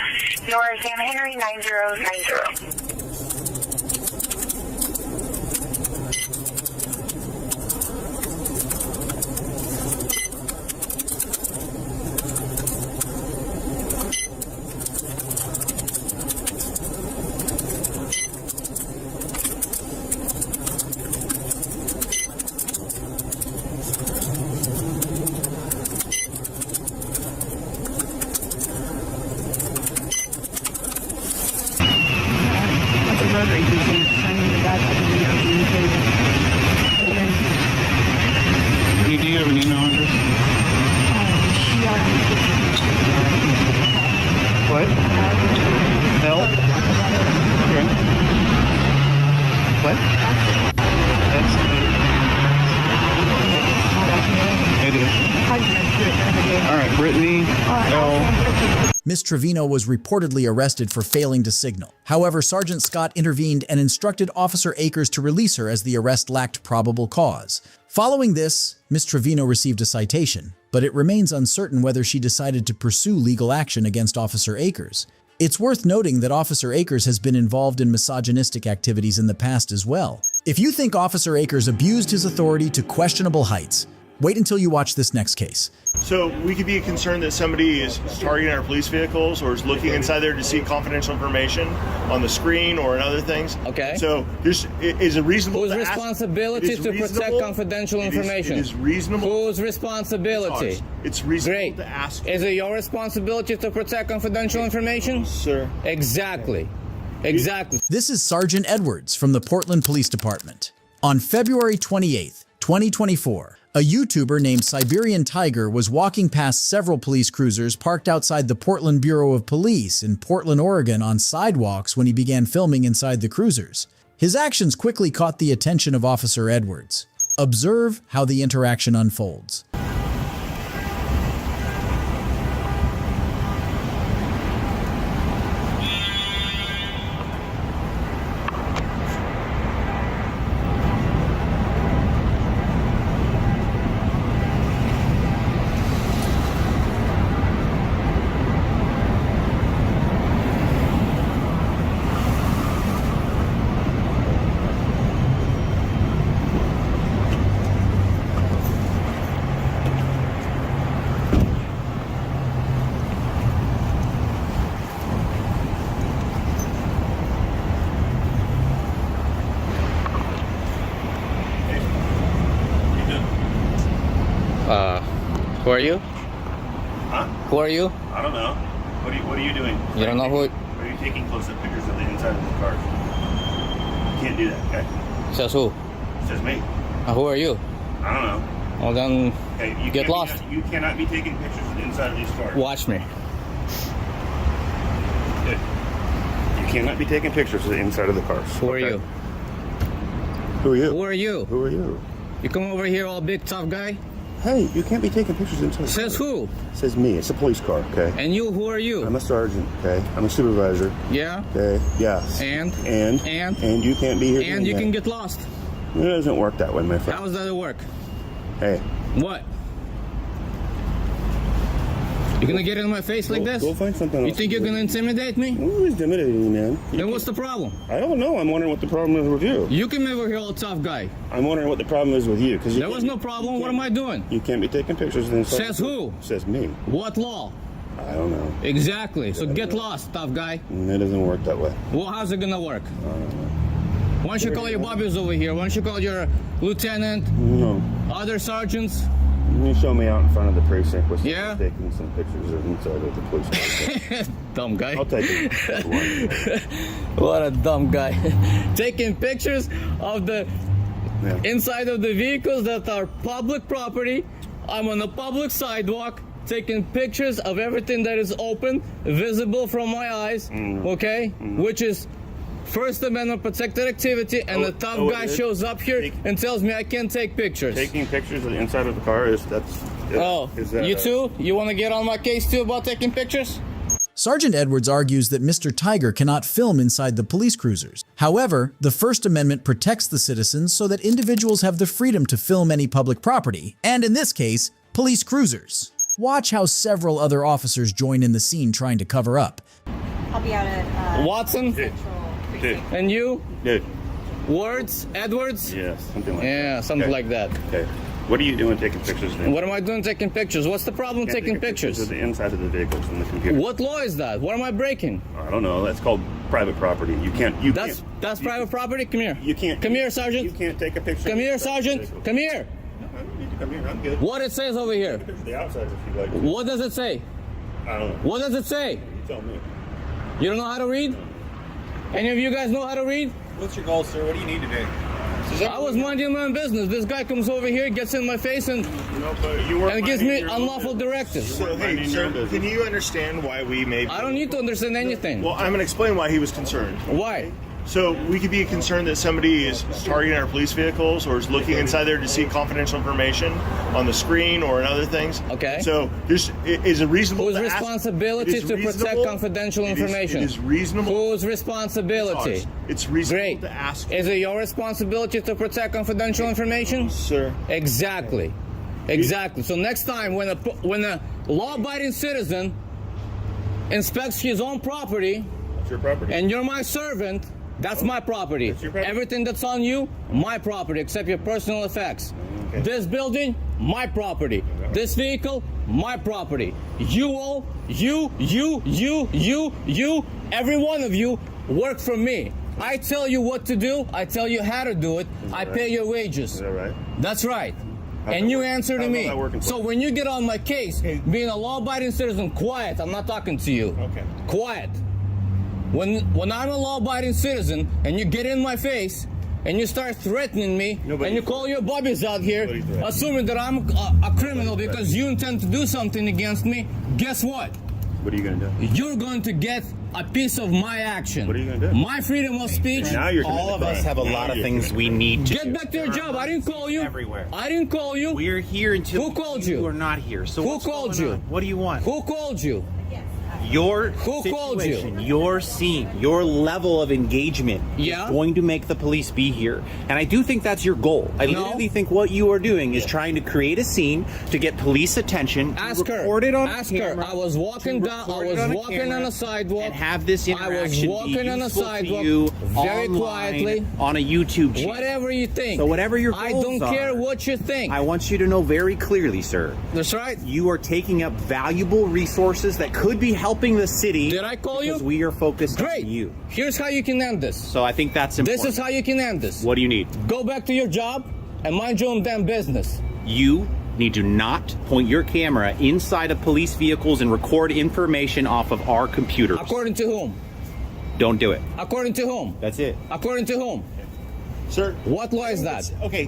Speaker 4: North Sam Henry 9090.
Speaker 7: Do you have an email address? What? Help? Okay. What? That's it is. All right, Brittany L.
Speaker 1: Ms. Trevino was reportedly arrested for failing to signal. However, Sergeant Scott intervened and instructed Officer Akers to release her as the arrest lacked probable cause. Following this, Ms. Trevino received a citation, but it remains uncertain whether she decided to pursue legal action against Officer Akers. It's worth noting that Officer Akers has been involved in misogynistic activities in the past as well. If you think Officer Akers abused his authority to questionable heights, wait until you watch this next case.
Speaker 9: So we could be concerned that somebody is targeting our police vehicles or is looking inside there to see confidential information on the screen or in other things.
Speaker 10: Okay.
Speaker 9: So there's is it reasonable
Speaker 10: Whose
Speaker 9: to ask?
Speaker 10: responsibility
Speaker 9: It is
Speaker 10: to protect
Speaker 9: reasonable.
Speaker 10: confidential information?
Speaker 9: It is reasonable.
Speaker 10: Whose responsibility?
Speaker 9: It's reasonable
Speaker 10: Great.
Speaker 9: to ask.
Speaker 10: Is it your responsibility to protect confidential information?
Speaker 9: Sir.
Speaker 10: Exactly. Exactly.
Speaker 1: This is Sergeant Edwards from the Portland Police Department. On February 28, 2024, a YouTuber named Siberian Tiger was walking past several police cruisers parked outside the Portland Bureau of Police in Portland, Oregon on sidewalks when he began filming inside the cruisers. His actions quickly caught the attention of Officer Edwards. Observe how the interaction unfolds.
Speaker 10: Who are you?
Speaker 9: Huh?
Speaker 10: Who are you?
Speaker 9: I don't know. What are you doing?
Speaker 10: You don't know who?
Speaker 9: Are you taking close-up pictures of the inside of the car? You can't do that. Okay.
Speaker 10: Says who?
Speaker 9: It says me.
Speaker 10: Who are you?
Speaker 9: I don't know.
Speaker 10: Well then,
Speaker 9: Okay. You
Speaker 10: get
Speaker 9: can't
Speaker 10: lost.
Speaker 9: You cannot be taking pictures of the inside of these cars.
Speaker 10: Watch me.
Speaker 9: Okay. You cannot be taking pictures of the inside of the cars.
Speaker 10: Who are
Speaker 9: Okay.
Speaker 10: you?
Speaker 9: Who are you?
Speaker 10: Who are you?
Speaker 9: Who are you?
Speaker 10: You come over here all big tough guy?
Speaker 9: Hey, you can't be taking pictures inside the
Speaker 10: Says
Speaker 9: car.
Speaker 10: who?
Speaker 9: It says me. It's a police car, okay?
Speaker 10: And you, who are you?
Speaker 9: I'm a sergeant, okay? I'm a supervisor,
Speaker 10: Yeah?
Speaker 9: okay? Yes.
Speaker 10: And
Speaker 9: you can't be here.
Speaker 10: and you can get lost.
Speaker 9: It doesn't work that way, my friend.
Speaker 10: How does that work?
Speaker 9: Hey.
Speaker 10: What? You gonna get in my face like this?
Speaker 9: Go find something else.
Speaker 10: You think you're gonna intimidate me?
Speaker 9: Who's intimidating you, man?
Speaker 10: Then what's the problem?
Speaker 9: I don't know. I'm wondering what the problem is with you.
Speaker 10: You came over here all tough guy.
Speaker 9: I'm wondering what the problem is with you.
Speaker 10: There was no problem. What am I doing?
Speaker 9: You can't be taking pictures. Inside
Speaker 10: Says who?
Speaker 9: Says me.
Speaker 10: What law?
Speaker 11: I don't know.
Speaker 10: Exactly. So get lost, tough guy.
Speaker 11: It doesn't work that way.
Speaker 10: Well, how's it gonna work?
Speaker 11: I don't know.
Speaker 10: Why don't you call your bobbies over here? Why don't you call your lieutenant,
Speaker 11: No.
Speaker 10: other sergeants?
Speaker 11: You show me out in front of the precinct with
Speaker 10: Yeah?
Speaker 11: taking some pictures of inside of the police station.
Speaker 10: Dumb guy.
Speaker 11: I'll take it.
Speaker 10: What a dumb guy. Taking pictures of the inside of the vehicles that are public property. I'm on a public sidewalk taking pictures of everything that is open, visible from my eyes, okay? Which is First Amendment protected activity, and the tough guy shows up here and tells me I can't take pictures.
Speaker 11: Taking pictures of the inside of the car is
Speaker 10: you too? You want to get on my case too about taking pictures?
Speaker 1: Sergeant Edwards argues that Mr. Tiger cannot film inside the police cruisers. However, the First Amendment protects the citizens so that individuals have the freedom to film any public property, and in this case, police cruisers. Watch how several other officers join in the scene trying to cover up.
Speaker 12: I'll be out at
Speaker 10: Watson? And you?
Speaker 11: Dude.
Speaker 10: Words? Edwards?
Speaker 11: Yeah, something like that.
Speaker 10: Yeah, something like that.
Speaker 11: Okay. What are you doing taking pictures then?
Speaker 10: What am I doing taking pictures? What's the problem taking pictures?
Speaker 11: Of the inside of the vehicles in the computer.
Speaker 10: What law is that? What am I breaking?
Speaker 11: I don't know. That's called private property. You can't.
Speaker 10: That's private property? Come here.
Speaker 11: You can't.
Speaker 10: Come here, Sergeant.
Speaker 11: You can't take a picture.
Speaker 10: Come here, Sergeant. Come here.
Speaker 11: No, I don't need to come here. I'm good.
Speaker 10: What it says over here?
Speaker 11: Take a picture of the outside if you like.
Speaker 10: What does it say?
Speaker 11: I don't know.
Speaker 10: What does it say?
Speaker 11: You tell me.
Speaker 10: You don't know how to read? Any of you guys know how to read?
Speaker 13: What's your goal, sir? What do you need today?
Speaker 10: I was minding my own business. This guy comes over here, gets in my face, and gives me unlawful directives.
Speaker 9: So, hey, sir, can you understand why we may...
Speaker 10: I don't need to understand anything.
Speaker 9: Well, I'm going to explain why he was concerned.
Speaker 10: Why?
Speaker 9: So we could be concerned that somebody is targeting our police vehicles or is looking inside there to see confidential information on the screen or in other things.
Speaker 10: Okay.
Speaker 9: So this is a reasonable...
Speaker 10: Whose responsibility to protect confidential information?
Speaker 9: It is reasonable.
Speaker 10: Whose responsibility?
Speaker 9: It's reasonable
Speaker 10: Great.
Speaker 9: to ask.
Speaker 10: Is it your responsibility to protect confidential information?
Speaker 9: Sir.
Speaker 10: Exactly. Exactly. So next time when a law-abiding citizen inspects his own property,
Speaker 11: That's your property.
Speaker 10: and you're my servant, that's my property.
Speaker 11: That's your property.
Speaker 10: Everything that's on you, my property, except your personal effects.
Speaker 11: Okay.
Speaker 10: This building, my property. This vehicle, my property. You all, you, every one of you work for me. I tell you what to do. I tell you how to do it. I pay your wages.
Speaker 11: Is that right?
Speaker 10: That's right. And you answer to
Speaker 11: how's
Speaker 10: me.
Speaker 11: that working for
Speaker 10: So
Speaker 11: you?
Speaker 10: when you get on my case, being a law-abiding citizen, quiet. I'm not talking to you.
Speaker 11: Okay.
Speaker 10: Quiet. When I'm a law-abiding citizen and you get in my face and you start threatening me and you call your bobbies out here, assuming that I'm a criminal because you intend to do something against me, guess what?
Speaker 11: What are you going to do?
Speaker 10: You're going to get a piece of my action.
Speaker 11: What are you going to do?
Speaker 10: My freedom of speech.
Speaker 11: Now you're
Speaker 13: All of us have a lot of things we need to do.
Speaker 10: Get back to your job. I didn't call you.
Speaker 13: Everywhere.
Speaker 10: I didn't call you.
Speaker 13: We're here until
Speaker 10: Who called you?
Speaker 13: are not here. So
Speaker 10: Who
Speaker 13: what's
Speaker 10: called
Speaker 13: going
Speaker 10: you?
Speaker 13: on? What do you want?
Speaker 10: Who called you?
Speaker 13: Your
Speaker 10: Who called
Speaker 13: situation,
Speaker 10: you?
Speaker 13: your scene, your level of engagement
Speaker 10: Yeah?
Speaker 13: is going to make the police be here. And I do think that's your goal. I literally think what you are doing is trying to create a scene to get police attention.
Speaker 10: Ask her.
Speaker 13: Record it on
Speaker 10: Ask
Speaker 13: camera,
Speaker 10: her. I was walking down. I
Speaker 13: record it
Speaker 10: was
Speaker 13: on
Speaker 10: walking
Speaker 13: camera,
Speaker 10: on a sidewalk.
Speaker 13: and have this
Speaker 10: I was
Speaker 13: interaction
Speaker 10: walking
Speaker 13: be
Speaker 10: on a
Speaker 13: useful to
Speaker 10: sidewalk
Speaker 13: you
Speaker 10: very
Speaker 13: online
Speaker 10: quietly.
Speaker 13: on a YouTube channel.
Speaker 10: Whatever you think.
Speaker 13: So whatever your
Speaker 10: I
Speaker 13: goals
Speaker 10: don't care
Speaker 13: are,
Speaker 10: what you think.
Speaker 13: I want you to know very clearly, sir.
Speaker 10: That's right.
Speaker 13: You are taking up valuable resources that could be helping the city.
Speaker 10: Did I call you?
Speaker 13: Because we are focused
Speaker 10: Great.
Speaker 13: on you.
Speaker 10: Here's how you can end this.
Speaker 13: So I think that's important.
Speaker 10: This is how you can end this.
Speaker 13: What do you need?
Speaker 10: Go back to your job and mind your own damn business.
Speaker 13: You need to not point your camera inside of police vehicles and record information off of our computers.
Speaker 10: According to whom?
Speaker 13: Don't do it.
Speaker 10: According to whom?
Speaker 13: That's it.
Speaker 10: According to whom?
Speaker 9: Sir.
Speaker 10: What law is that?
Speaker 9: Okay.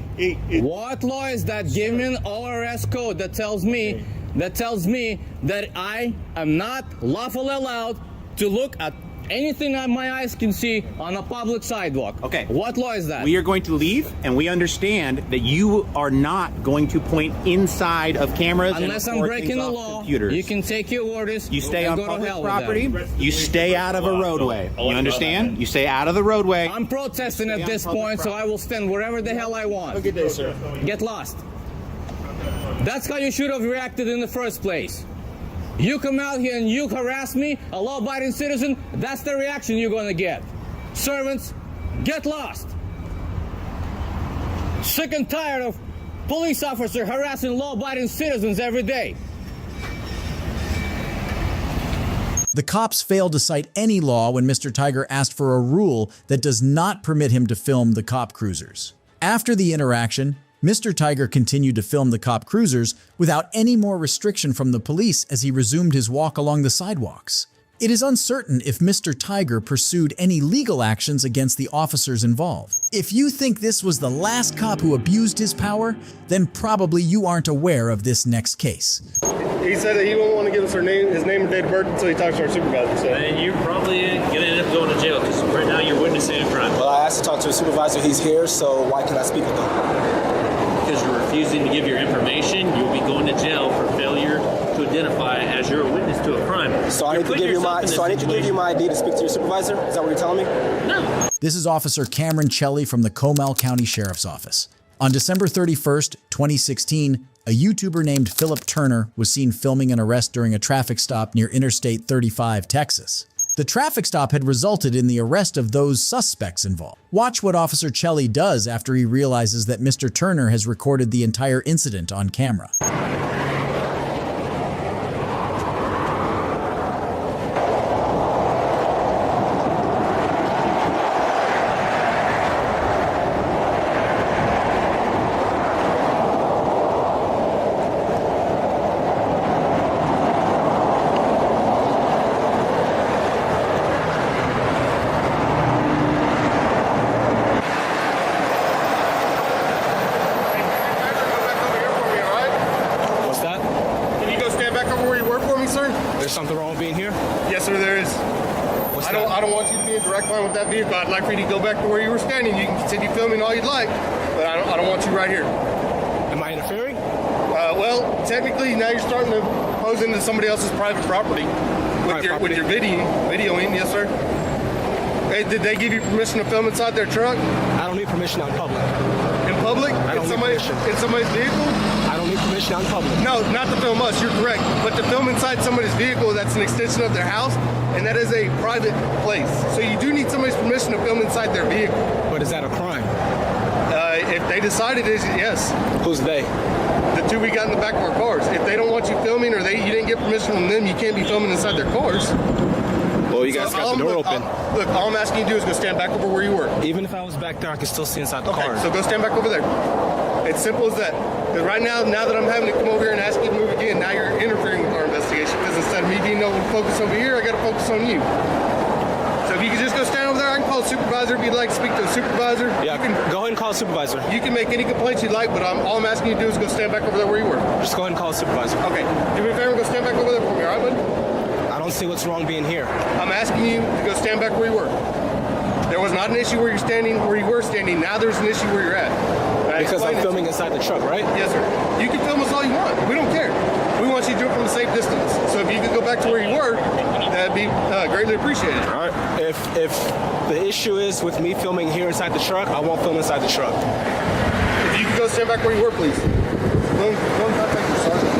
Speaker 10: What law is that? Give me an ORS code that tells me that I am not lawfully allowed to look at anything that my eyes can see on a public sidewalk.
Speaker 13: Okay.
Speaker 10: What law is that?
Speaker 13: We are going to leave, and we understand that you are not going to point inside of cameras
Speaker 10: Unless
Speaker 13: and
Speaker 10: I'm
Speaker 13: record
Speaker 10: breaking
Speaker 13: things
Speaker 10: the
Speaker 13: off
Speaker 10: law,
Speaker 13: computers.
Speaker 10: you can take your orders.
Speaker 13: You stay
Speaker 10: and
Speaker 13: on
Speaker 10: go to
Speaker 13: public
Speaker 10: hell with
Speaker 13: property.
Speaker 10: them.
Speaker 13: You stay out of a roadway. You understand? You stay out of the roadway.
Speaker 10: I'm protesting at this point, so I will stand wherever the hell I want.
Speaker 9: Have a good day, sir.
Speaker 10: Get lost. That's how you should have reacted in the first place. You come out here and you harass me, a law-abiding citizen, that's the reaction you're going to get. Servants, get lost. Sick and tired of police officers harassing law-abiding citizens every day.
Speaker 1: The cops failed to cite any law when Mr. Tiger asked for a rule that does not permit him to film the cop cruisers. After the interaction, Mr. Tiger continued to film the cop cruisers without any more restriction from the police as he resumed his walk along the sidewalks. It is uncertain if Mr. Tiger pursued any legal actions against the officers involved. If you think this was the last cop who abused his power, then probably you aren't aware of this next case.
Speaker 14: He said that he won't want to give us his name and date of birth until he talks to our supervisor. So.
Speaker 15: And you're probably going to end up going to jail because right now you're witnessing a crime.
Speaker 16: Well, I asked to talk to a supervisor. He's here, so why can't I speak with him?
Speaker 15: Because you're refusing to give your information, you'll be going to jail for failure to identify as you're a witness to a crime.
Speaker 16: So I need to give you my ID to speak to your supervisor? Is that what you're telling me?
Speaker 15: No.
Speaker 1: This is Officer Cameron Chelly from the Comal County Sheriff's Office. On December 31st, 2016, a YouTuber named Philip Turner was seen filming an arrest during a traffic stop near Interstate 35, Texas. The traffic stop had resulted in the arrest of those suspects involved. Watch what Officer Chelly does after he realizes that Mr. Turner has recorded the entire incident on camera.
Speaker 16: There's something wrong with being here?
Speaker 14: Yes, sir, there is. I don't want you to be in direct line with that vehicle. I'd like for you to go back to where you were standing. You can continue filming all you'd like, but I don't want you right here.
Speaker 16: Am I interfering?
Speaker 14: Well, technically, now you're starting to pose into somebody else's private property with your videoing. Yes, sir. Hey, did they give you permission to film inside their truck?
Speaker 16: I don't need permission out in public.
Speaker 14: In public?
Speaker 16: I don't need permission.
Speaker 14: In somebody's vehicle?
Speaker 16: I don't need permission out in public.
Speaker 14: No, not to film us, you're correct. But to film inside somebody's vehicle, that's an extension of their house, and that is a private place. So you do need somebody's permission to film inside their vehicle.
Speaker 16: But is that a crime?
Speaker 14: If they decide it is, yes.
Speaker 16: Who's they?
Speaker 14: The two we got in the back of our cars. If they don't want you filming or you didn't get permission from them, you can't be filming inside their cars.
Speaker 16: Well, you guys got the door open.
Speaker 14: Look, all I'm asking you to do is go stand back over where you were.
Speaker 16: Even if I was back there, I could still see inside the car.
Speaker 14: So go stand back over there. It's simple as that. Because right now that I'm having to come over here and ask you to move again, now you're interfering with our investigation. Because instead of me being able to focus over here, I got to focus on you. So if you could just go stand over there, I can call a supervisor if you'd like to speak to a supervisor.
Speaker 16: Yeah, go ahead and call a supervisor.
Speaker 14: You can make any complaints you'd like, but all I'm asking you to do is go stand back over there where you were.
Speaker 16: Just go ahead and call a supervisor.
Speaker 14: Okay. Do me a favor and go stand back over there for me, all right, bud?
Speaker 16: I don't see what's wrong being here.
Speaker 14: I'm asking you to go stand back where you were. There was not an issue where you were standing. Now there's an issue where you're at.
Speaker 16: Because I'm filming inside the truck, right?
Speaker 14: Yes, sir. You can film us all you want. We don't care. We want you to do it from a safe distance. So if you could go back to where you were, that'd be greatly appreciated.
Speaker 16: All right. If the issue is with me filming here inside the truck, I won't film inside the truck.
Speaker 14: If you could go stand back where you were, please. Go back to your sergeant.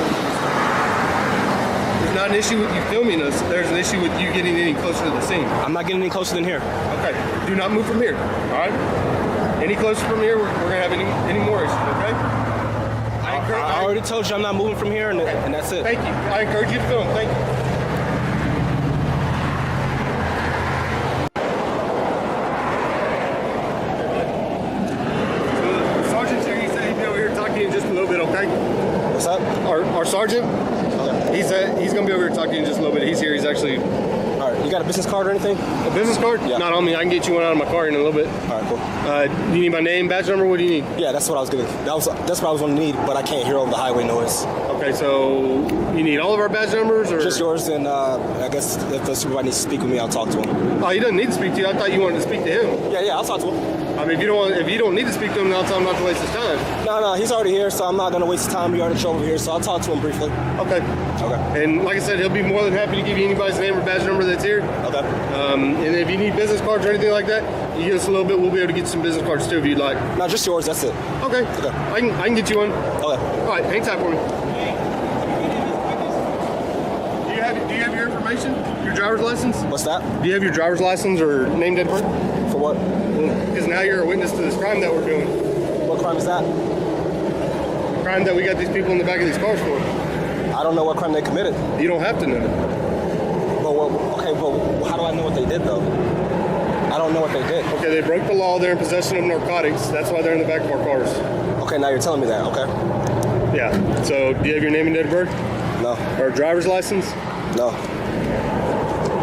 Speaker 14: There's not an issue with you filming us. There's an issue with you getting any closer to the scene.
Speaker 16: I'm not getting any closer than here.
Speaker 14: Okay. Do not move from here. All right? Any closer from here, we're going to have any more issues, okay?
Speaker 16: I already told you I'm not moving from here, and that's it.
Speaker 14: Thank you. I encourage you to film. Thank you. So the sergeant's here. He said he'd be over here talking to you in just a little bit, okay?
Speaker 16: What's up?
Speaker 14: Our sergeant, he said he's going to be over here talking to you in just a little bit. He's here. He's actually...
Speaker 16: All right. You got a business card or anything?
Speaker 14: A business card?
Speaker 16: Yeah.
Speaker 14: Not on me. I can get you one out of my car in a little bit.
Speaker 16: All right, cool.
Speaker 14: Do you need my name, badge number? What do you need?
Speaker 16: Yeah, that's what I was gonna. That's what I was gonna need, but I can't hear over the highway noise.
Speaker 14: Okay, so you need all of our badge numbers, or
Speaker 16: just yours? And I guess if the supervisor needs to speak with me, I'll talk to him.
Speaker 14: Oh, he doesn't need to speak to you. I thought you wanted to speak to him.
Speaker 16: Yeah, I'll talk to him.
Speaker 14: I mean, if you don't need to speak to him, then I'll tell him not to waste his time.
Speaker 16: No, he's already here, so I'm not gonna waste his time. He already showed over here, so I'll talk to him briefly.
Speaker 14: Okay. And like I said, he'll be more than happy to give you anybody's name or badge number that's here.
Speaker 16: Okay.
Speaker 14: And if you need business cards or anything like that, you give us a little bit. We'll be able to get some business cards too if you'd like.
Speaker 16: No, just yours. That's it.
Speaker 14: Okay. I can get you one.
Speaker 16: Okay.
Speaker 14: All right. Hang tight for me. Do you have your information? Your driver's license?
Speaker 16: What's that?
Speaker 14: Do you have your driver's license or name, date, birth?
Speaker 16: For what?
Speaker 14: Because now you're a witness to this crime that we're doing.
Speaker 16: What crime is that?
Speaker 14: The crime that we got these people in the back of these cars for.
Speaker 16: I don't know what crime they committed.
Speaker 14: You don't have to know.
Speaker 16: But they did, though. I don't know what they did.
Speaker 14: Okay, they broke the law. They're in possession of narcotics. That's why they're in the back of our cars.
Speaker 16: Okay, now you're telling me that. Okay.
Speaker 14: Yeah. So, do you have your name and date of birth?
Speaker 16: No.
Speaker 14: Or a driver's license?
Speaker 16: No.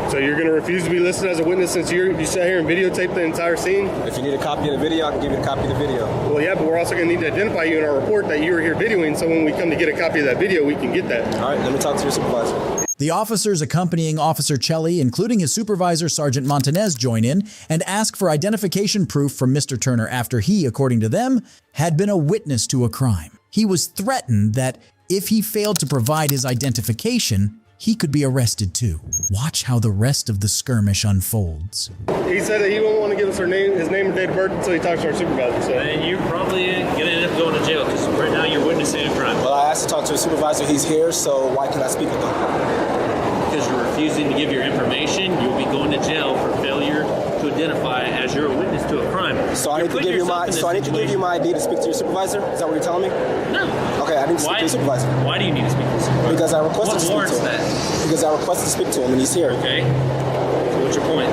Speaker 14: So you're going to refuse to be listed as a witness since you sat here and videotaped the entire scene?
Speaker 16: If you need a copy of the video, I can give you a copy of the video.
Speaker 14: Well, yeah, but we're also going to need to identify you in our report that you were here videoing, so when we come to get a copy of that video, we can get that.
Speaker 16: All right, let me talk to your supervisor.
Speaker 1: The officers accompanying Officer Celli, including his supervisor, Sergeant Montanez, join in and ask for identification proof from Mr. Turner after he, according to them, had been a witness to a crime. He was threatened that if he failed to provide his identification, he could be arrested too. Watch how the rest of the skirmish unfolds.
Speaker 14: He said that he won't want to give us his name and date of birth until he talks to our supervisor. So.
Speaker 15: And you're probably going to end up going to jail because right now you're witnessing a crime.
Speaker 16: Well, I asked to talk to a supervisor. He's here, so why can't I speak with him?
Speaker 15: Because you're refusing to give your information, you'll be going to jail for failure to identify as you're a witness to a crime.
Speaker 16: So I need to give you my ID to speak to your supervisor? Is that what you're telling me?
Speaker 15: No.
Speaker 16: Okay, I need to speak to your supervisor.
Speaker 15: Why do you need to speak to your supervisor?
Speaker 16: Because I requested to speak to him.
Speaker 15: What warrants that?
Speaker 16: Because I requested to speak to him and he's here.
Speaker 15: Okay. So what's your point?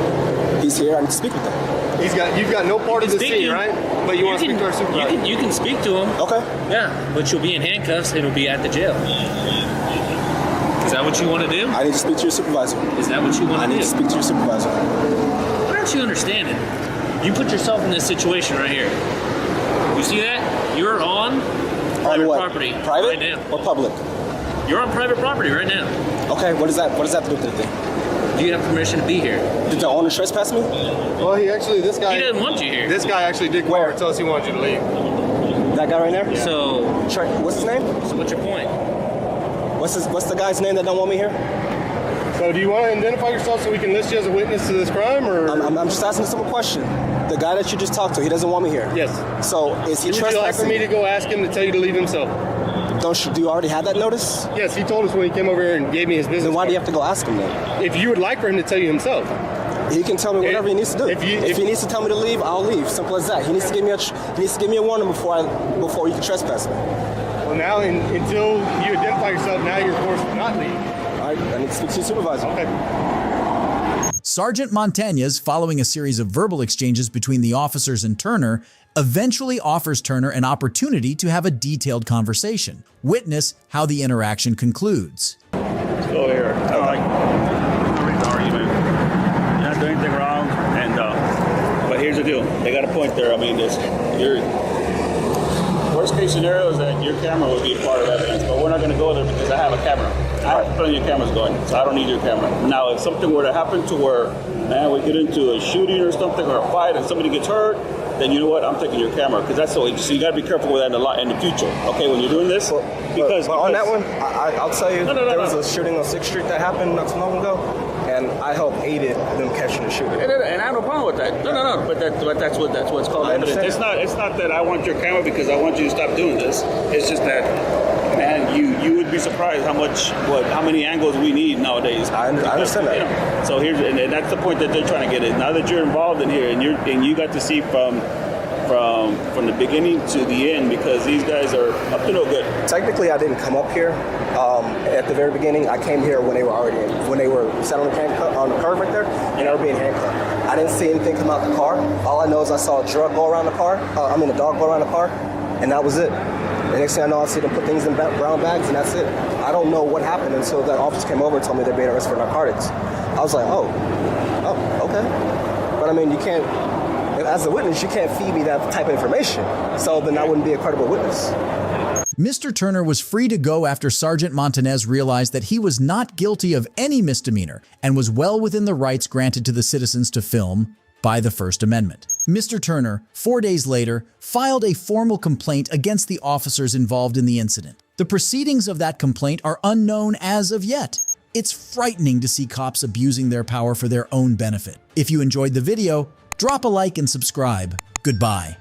Speaker 16: He's here, I need to speak with him.
Speaker 14: You've got no part of the scene, right? But you want to speak to our supervisor.
Speaker 15: You can speak to him.
Speaker 16: Okay.
Speaker 15: Yeah, but you'll be in handcuffs and it'll be at the jail. Is that what you want to do?
Speaker 16: I need to speak to your supervisor.
Speaker 15: Is that what you want to do?
Speaker 16: I need to speak to your supervisor.
Speaker 15: Why aren't you understanding? You put yourself in this situation right here. You see that? You're on private property
Speaker 16: Private
Speaker 15: right now.
Speaker 16: or public?
Speaker 15: You're on private property right now.
Speaker 16: Okay, what does that do with anything?
Speaker 15: Do you have permission to be here?
Speaker 16: Did the owner trespass me?
Speaker 14: Well, this guy...
Speaker 15: He doesn't want you here.
Speaker 14: This guy actually did come over and tell us he wanted you to leave.
Speaker 16: That guy right there?
Speaker 15: Yeah. So...
Speaker 16: What's his name?
Speaker 15: So what's your point?
Speaker 16: What's the guy's name that don't want me here?
Speaker 14: So do you want to identify yourself so we can list you as a witness to this crime, or...?
Speaker 16: I'm just asking a simple question. The guy that you just talked to, he doesn't want me here.
Speaker 14: Yes.
Speaker 16: So is he trespassing?
Speaker 14: Would you like for me to go ask him to tell you to leave himself?
Speaker 16: Do you already have that notice?
Speaker 14: Yes, he told us when he came over here and gave me his business.
Speaker 16: Then why do you have to go ask him then?
Speaker 14: If you would like for him to tell you himself.
Speaker 16: He can tell me whatever he needs to do. If he needs to tell me to leave, I'll leave. Simple as that. He needs to give me a warning before he can trespass me.
Speaker 14: Well, now until you identify yourself, now you're forced to not leave.
Speaker 16: All right, I need to speak to your supervisor.
Speaker 14: Okay.
Speaker 1: Sergeant Montanez, following a series of verbal exchanges between the officers and Turner, eventually offers Turner an opportunity to have a detailed conversation. Witness how the interaction concludes.
Speaker 11: Let's go here. I like the argument. You're not doing anything wrong, but here's the deal. They got a point there. I mean, your worst case scenario is that your camera will be part of evidence, but we're not going to go there because I have a camera. I have plenty of cameras going, so I don't need your camera. Now, if something were to happen to where, man, we get into a shooting or something or a fight and somebody gets hurt, then you know what? I'm taking your camera because that's so you got to be careful with that in the future. Okay, when you're doing this, because
Speaker 16: on that one, I'll tell you, there was a shooting on 6th Street that happened not too long ago, and I helped aided them catching the shooter.
Speaker 11: And I have no problem with that. No. But that's what's called evidence. It's not that I want your camera because I want you to stop doing this. It's just that, man, you would be surprised how many angles we need nowadays.
Speaker 16: I understand that.
Speaker 11: You know, so here's and that's the point that they're trying to get at. Now that you're involved in here and you got to see from the beginning to the end, because these guys are up to no good.
Speaker 16: Technically, I didn't come up here at the very beginning. I came here when they were sat on the curb right there, and they were being handcuffed. I didn't see anything come out the car. All I know is I saw a dog go around the car, and that was it. The next thing I know, I see them put things in brown bags, and that's it. I don't know what happened until that officer came over and told me they're being arrested for narcotics. I was like, oh, okay. But I mean, you can't, as a witness, you can't feed me that type of information. So then I wouldn't be a credible witness.
Speaker 1: Mr. Turner was free to go after Sergeant Montanez realized that he was not guilty of any misdemeanor and was well within the rights granted to the citizens to film by the First Amendment. Mr. Turner, 4 days later, filed a formal complaint against the officers involved in the incident. The proceedings of that complaint are unknown as of yet. It's frightening to see cops abusing their power for their own benefit. If you enjoyed the video, drop a like and subscribe. Goodbye.